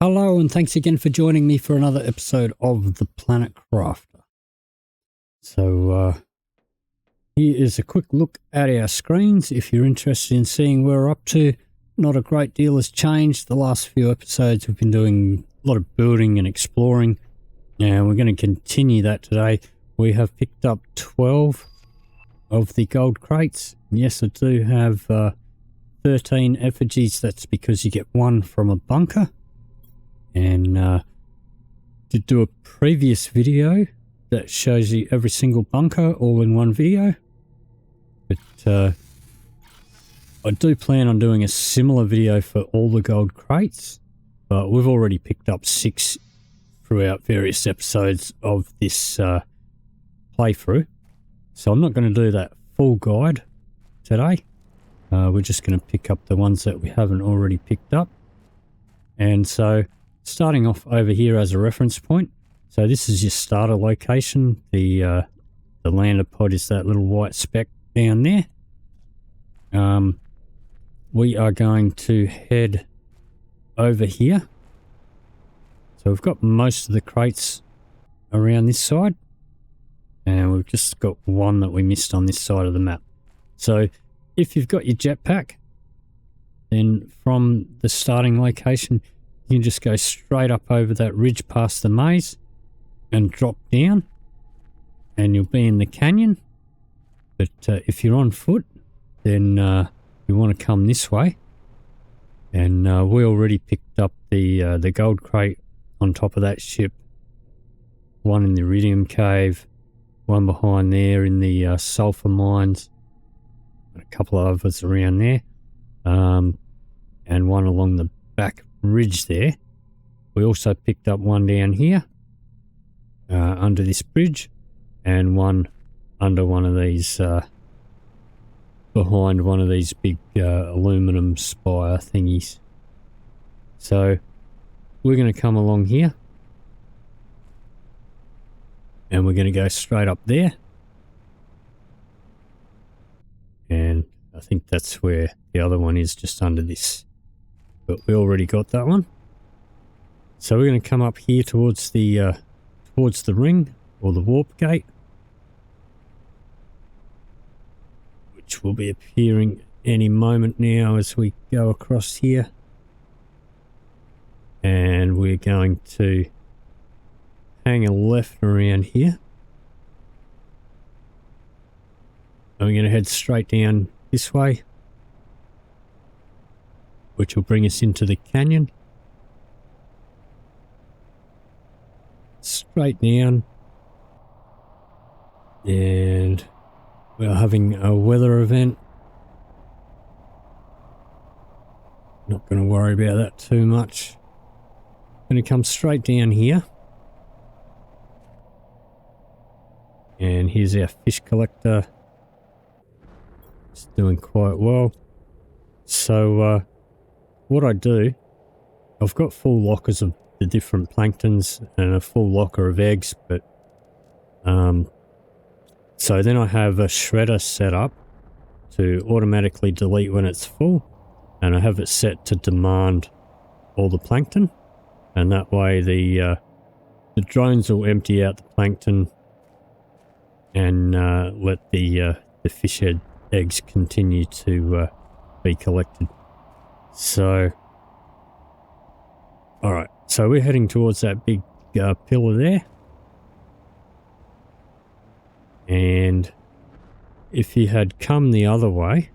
Hello and thanks again for joining me for another episode of The Planet Crafter. So here is a quick look at our screens if you're interested in seeing where we're up to. Not a great deal has changed. The last few episodes we've been doing a lot of building and exploring, and we're going to continue that today. We have picked up 12 of the gold crates. Yes, I do have 13 effigies. That's because you get one from a bunker. And did do a previous video that shows you every single bunker all in one video. But I do plan on doing a similar video for all the gold crates. But we've already picked up 6 throughout various episodes of this playthrough. So I'm not going to do that full guide today. We're just going to pick up the ones that we haven't already picked up. And so starting off over here as a reference point. So this is your starter location. The lander pod is that little white speck down there. We are going to head over here. So we've got most of the crates around this side. And we've just got one that we missed on this side of the map. So if you've got your jetpack, then from the starting location, you can just go straight up over that ridge past the maze and drop down and you'll be in the canyon. But if you're on foot, then you want to come this way. And we already picked up the gold crate on top of that ship. One in the iridium cave, one behind there in the sulfur mines, a couple of others around there, and one along the back ridge there. We also picked up one down here under this bridge, and one under one of these behind one of these big aluminum spire thingies. So we're going to come along here and we're going to go straight up there, and I think that's where the other one is, just under this. But we already got that one. So we're going to come up here towards the ring, or the warp gate, which will be appearing any moment now as we go across here. And we're going to hang a left around here. And we're going to head straight down this way, which will bring us into the canyon. Straight down. And we're having a weather event. Not going to worry about that too much. Going to come straight down here. And here's our fish collector. It's doing quite well. So what I do, I've got full lockers of the different planktons and a full locker of eggs, but so then I have a shredder set up to automatically delete when it's full, and I have it set to demand all the plankton, and that way the drones will empty out the plankton and let the fish head eggs continue to be collected. So alright, so we're heading towards that big pillar there. And if you had come the other way,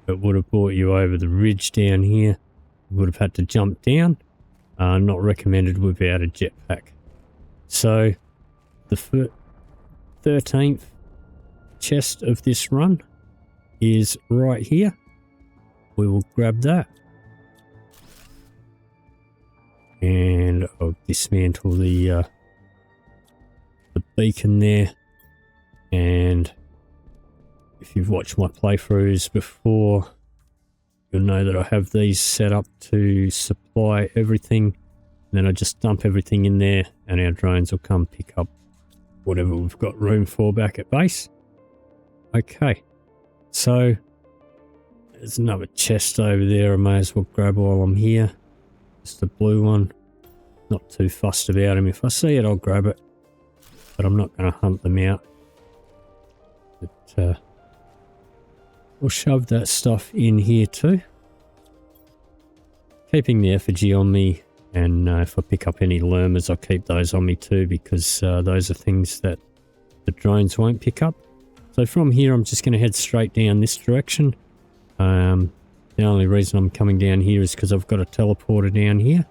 it would have brought you over the ridge down here. You would have had to jump down. Not recommended without a jetpack. So the 13th chest of this run is right here. We will grab that. And I'll dismantle the beacon there. And if you've watched my playthroughs before, you'll know that I have these set up to supply everything. And then I just dump everything in there and our drones will come pick up whatever we've got room for back at base. Okay, so There's another chest over there I may as well grab while I'm here. Just a blue one. Not too fussed about him. If I see it, I'll grab it. But I'm not going to hunt them out. But we'll shove that stuff in here too. Keeping the effigy on me, and if I pick up any lermers, I'll keep those on me too, because those are things that the drones won't pick up. So from here, I'm just going to head straight down this direction. The only reason I'm coming down here is because I've got a teleporter down here.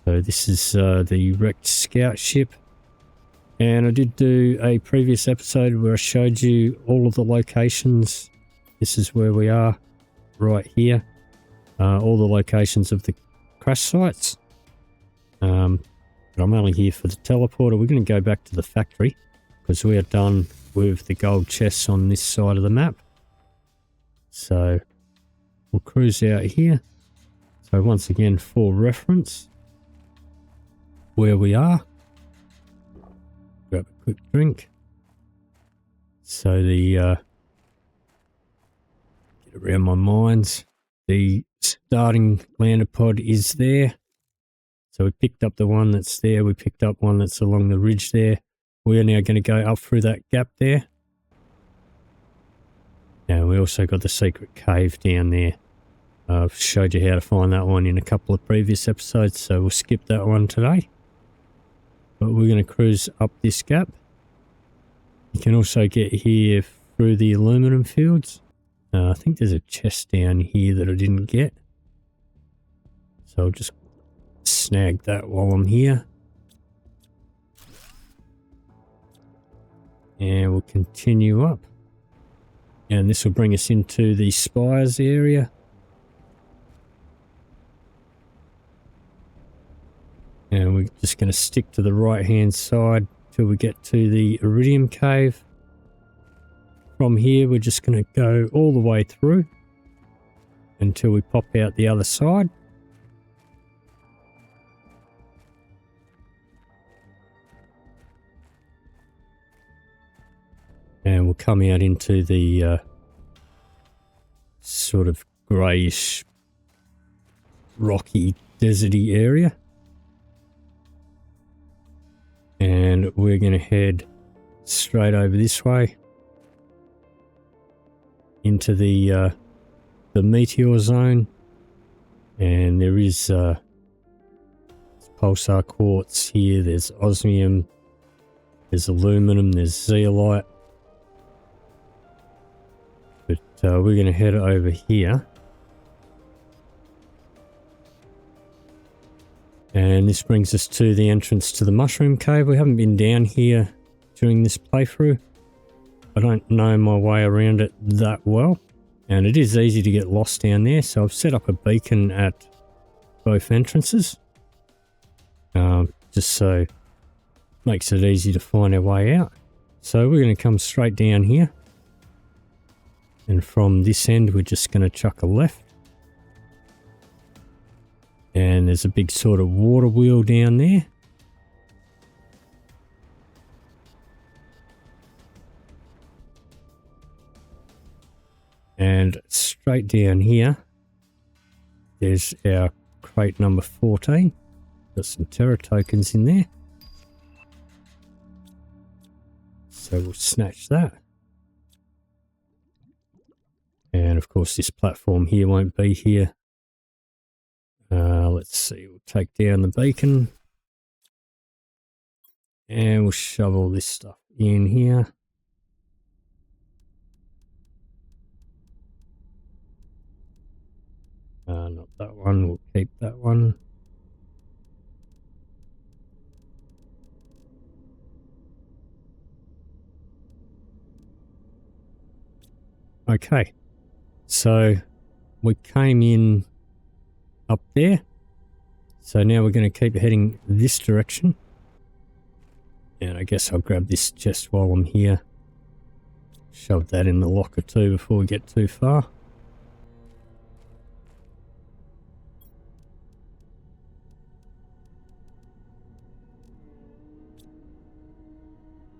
So this is the wrecked scout ship. And I did do a previous episode where I showed you all of the locations. This is where we are, right here. All the locations of the crash sites. But I'm only here for the teleporter. We're going to go back to the factory because we are done with the gold chests on this side of the map. So we'll cruise out here. So once again, for reference, where we are. Grab a quick drink. So the get around my mines. The starting lander pod is there. So we picked up the one that's there. We picked up one that's along the ridge there. We are now going to go up through that gap there. And we also got the secret cave down there. I've showed you how to find that one in a couple of previous episodes, so we'll skip that one today. But we're going to cruise up this gap. You can also get here through the aluminum fields. I think there's a chest down here that I didn't get. So I'll just snag that while I'm here. And we'll continue up. And this will bring us into the spires area. And we're just going to stick to the right hand side till we get to the iridium cave. From here, we're just going to go all the way through until we pop out the other side. And we'll come out into the sort of greyish, rocky, deserty area. And we're going to head straight over this way into the meteor zone, and there is pulsar quartz here, there's osmium, there's aluminum, there's zeolite. But we're going to head over here, and this brings us to the entrance to the mushroom cave. We haven't been down here during this playthrough. I don't know my way around it that well, and it is easy to get lost down there, so I've set up a beacon at both entrances, just so it makes it easy to find our way out. So we're going to come straight down here, and from this end we're just going to chuck a left, and there's a big sort of water wheel down there. And straight down here, there's our crate number 14. Got some Terra tokens in there. So we'll snatch that. And of course this platform here won't be here. Let's see, we'll take down the beacon. And we'll shove all this stuff in here. Not that one, we'll keep that one. Okay, so we came in up there, so now we're going to keep heading this direction, and I guess I'll grab this chest while I'm here, shove that in the locker too before we get too far.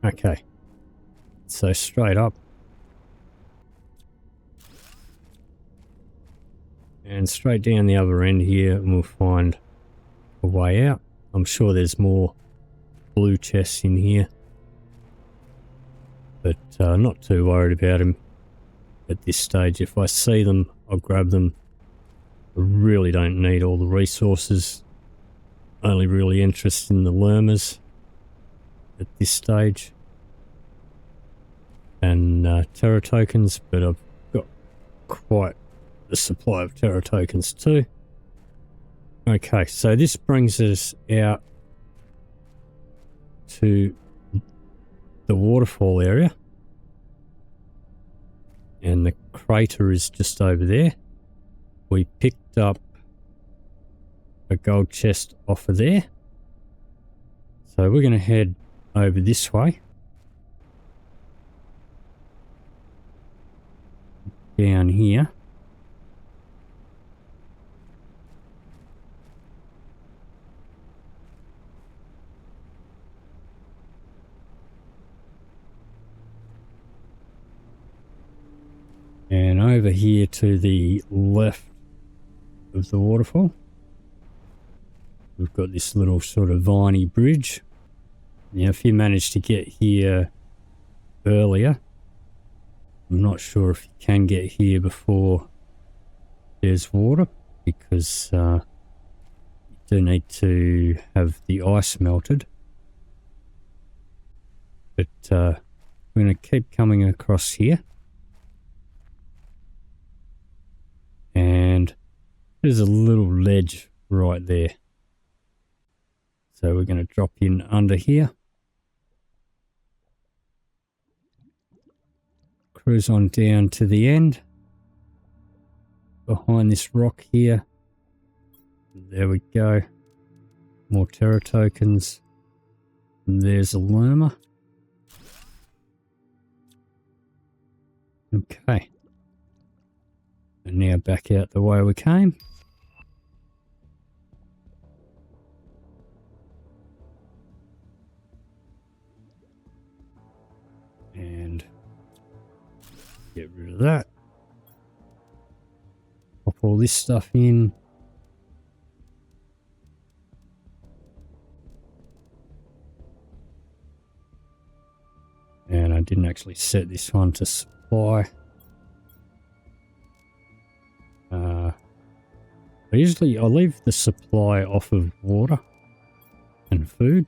Okay, so straight up. and straight down the other end here, and we'll find a way out. I'm sure there's more blue chests in here, but not too worried about them at this stage. If I see them, I'll grab them. I really don't need all the resources. Only really interested in the lermers at this stage, and terra tokens, but I've got quite the supply of terra tokens too. Okay, so this brings us out to the waterfall area, and the crater is just over there. We picked up a gold chest off of there, so we're going to head over this way, down here. And over here to the left of the waterfall, we've got this little sort of viney bridge. Now, if you manage to get here earlier, I'm not sure if you can get here before there's water, because you do need to have the ice melted. But we're going to keep coming across here. And there's a little ledge right there. So we're going to drop in under here. Cruise on down to the end. Behind this rock here. There we go. More terra tokens. And there's a lerma. Okay. And now back out the way we came. And get rid of that. Pop all this stuff in. And I didn't actually set this one to supply. I leave the supply off of water and food,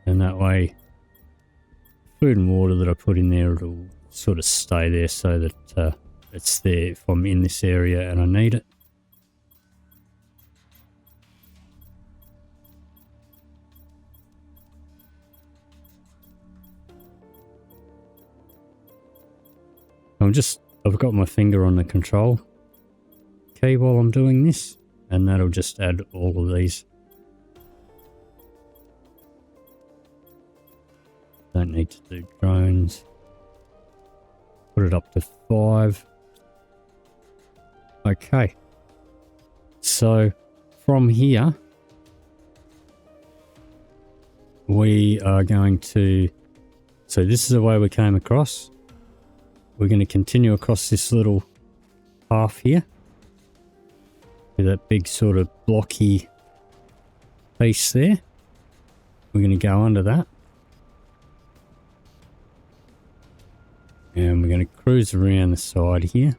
and that way food and water that I put in there, it'll sort of stay there so that it's there if I'm in this area and I need it. I've got my finger on the control key while I'm doing this, and that'll just add all of these. Don't need to do drones. Put it up to 5. Okay. So from here, we are going to... So this is the way we came across. We're going to continue across this little path here. With that big sort of blocky piece there. We're going to go under that. And we're going to cruise around the side here.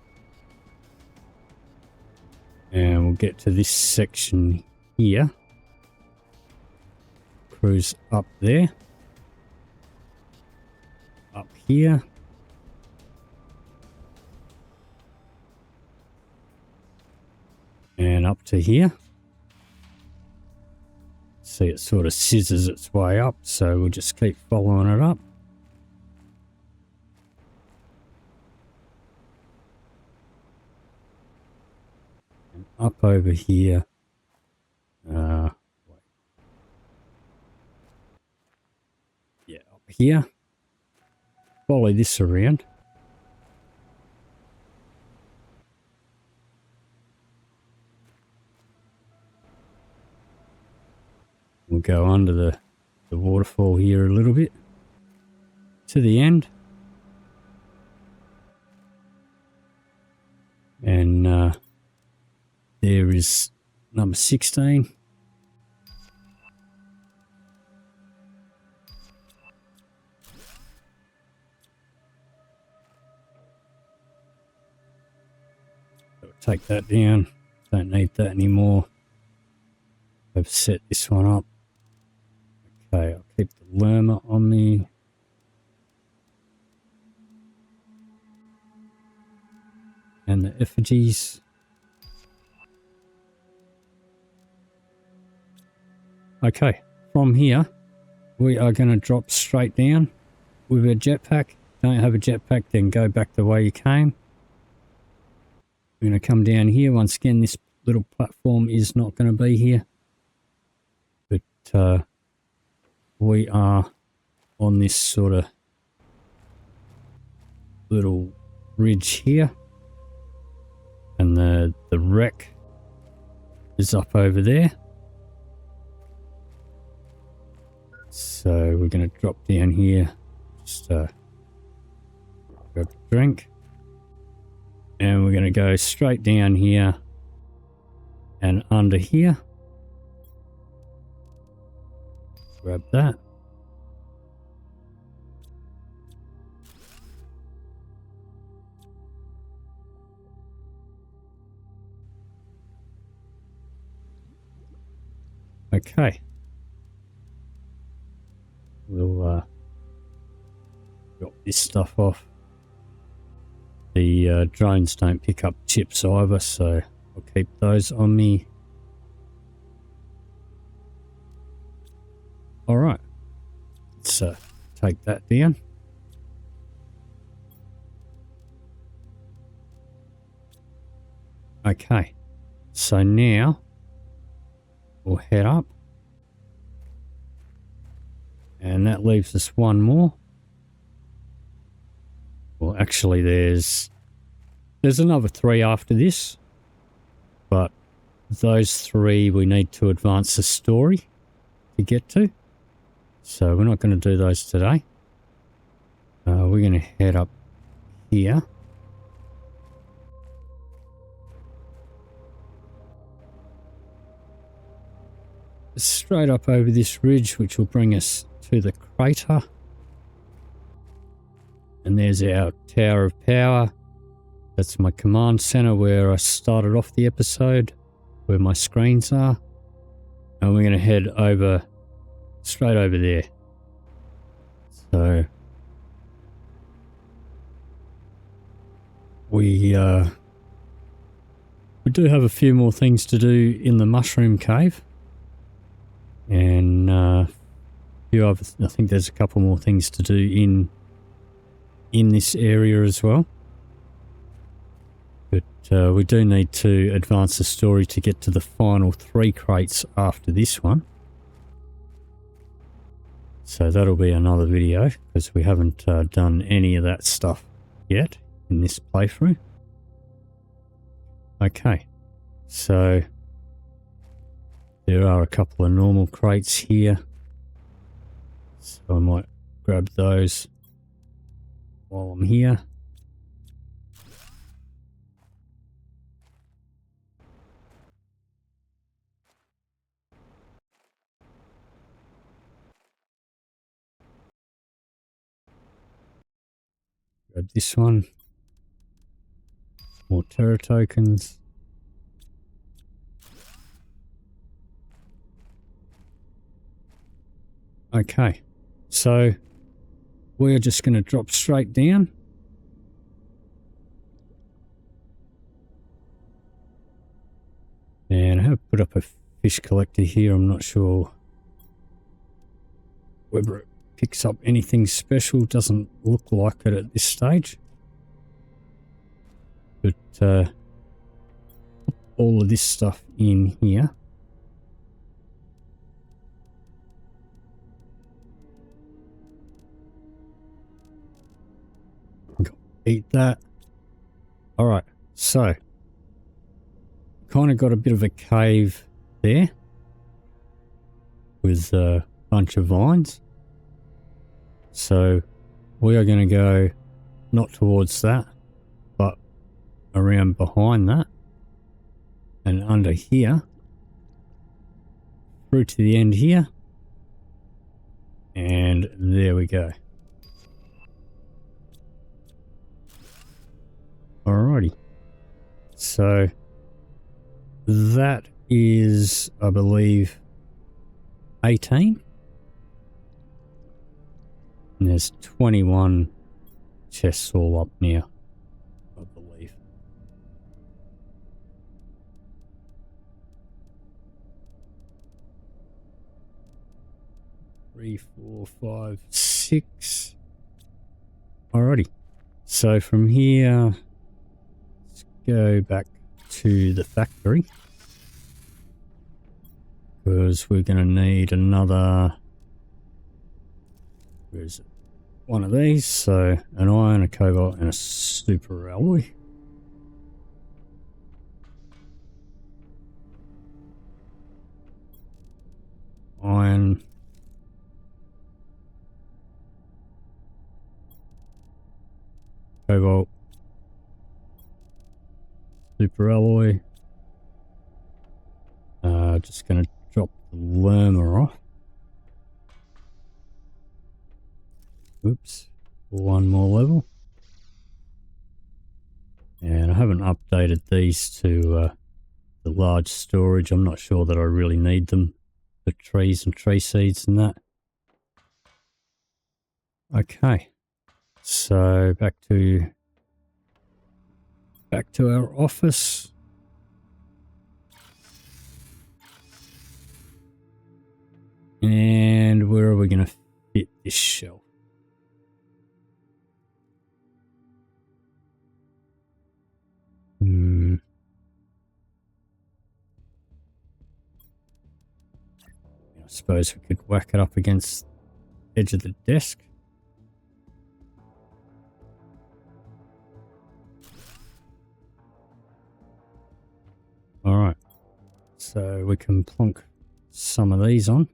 And we'll get to this section here. Cruise up there. Up here. And up to here. See, it sort of scissors its way up, so we'll just keep following it up. And up over here. Yeah, up here. Follow this around. We'll go under the waterfall here a little bit to the end, and there is number 16. Take that down. Don't need that anymore. I've set this one up. Okay, I'll keep the lerma on me. And the effigies. Okay, from here, we are going to drop straight down with a jetpack. Don't have a jetpack, then go back the way you came. We're going to come down here. Once again, this little platform is not going to be here. But we are on this sort of little ridge here. And the wreck is up over there. So we're going to drop down here. Just grab a drink. And we're going to go straight down here and under here. Grab that. Okay. We'll drop this stuff off. The drones don't pick up chips either, so I'll keep those on me. Alright, let's take that down. Okay, so now we'll head up. And that leaves us one more. Well, actually, there's another 3 after this, but those 3 we need to advance the story to get to. So we're not going to do those today. We're going to head up here. Straight up over this ridge, which will bring us to the crater. And there's our Tower of Power. That's my command center where I started off the episode, where my screens are. And we're going to head over, straight over there. So we do have a few more things to do in the mushroom cave. And I think there's a couple more things to do in this area as well. But we do need to advance the story to get to the final 3 crates after this one. So that'll be another video, because we haven't done any of that stuff yet in this playthrough. Okay, so there are a couple of normal crates here. So I might grab those while I'm here. Grab this one. More Terra tokens. Okay, so we're just going to drop straight down. And I have put up a fish collector here. I'm not sure whether it picks up anything special. Doesn't look like it at this stage. But put all of this stuff in here. Eat that. Alright, so kind of got a bit of a cave there with a bunch of vines. So we are going to go not towards that, but around behind that. and under here through to the end here, and there we go. Alrighty, so that is, I believe, 18, and there's 21 chests all up now, I believe. Three, 4, 5, 6. Alrighty, so from here, let's go back to the factory, because we're going to need another, where is it? One of these, so an iron, a cobalt, and a super alloy. Iron, cobalt, super alloy. Just going to drop the lerma off. Oops, one more level. And I haven't updated these to the large storage. I'm not sure that I really need them for trees and tree seeds and that. Okay, so back to our office. And where are we going to fit this shelf? I suppose we could whack it up against the edge of the desk. Alright, so we can plonk some of these on.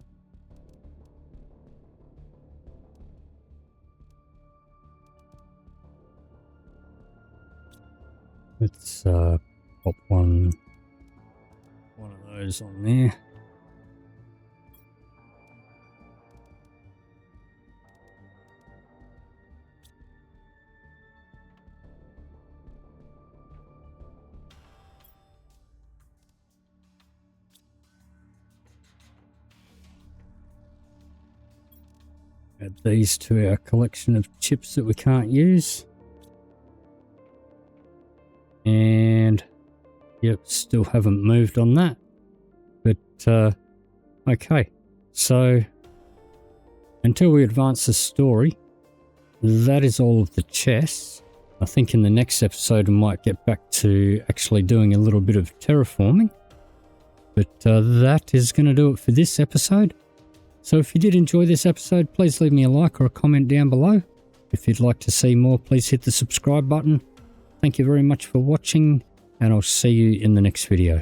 Let's pop one of those on there. Add these to our collection of chips that we can't use. And yep, still haven't moved on that. But okay, so until we advance the story, that is all of the chests. I think in the next episode we might get back to actually doing a little bit of terraforming. But that is going to do it for this episode. So if you did enjoy this episode, please leave me a like or a comment down below. If you'd like to see more, please hit the subscribe button. Thank you very much for watching, and I'll see you in the next video.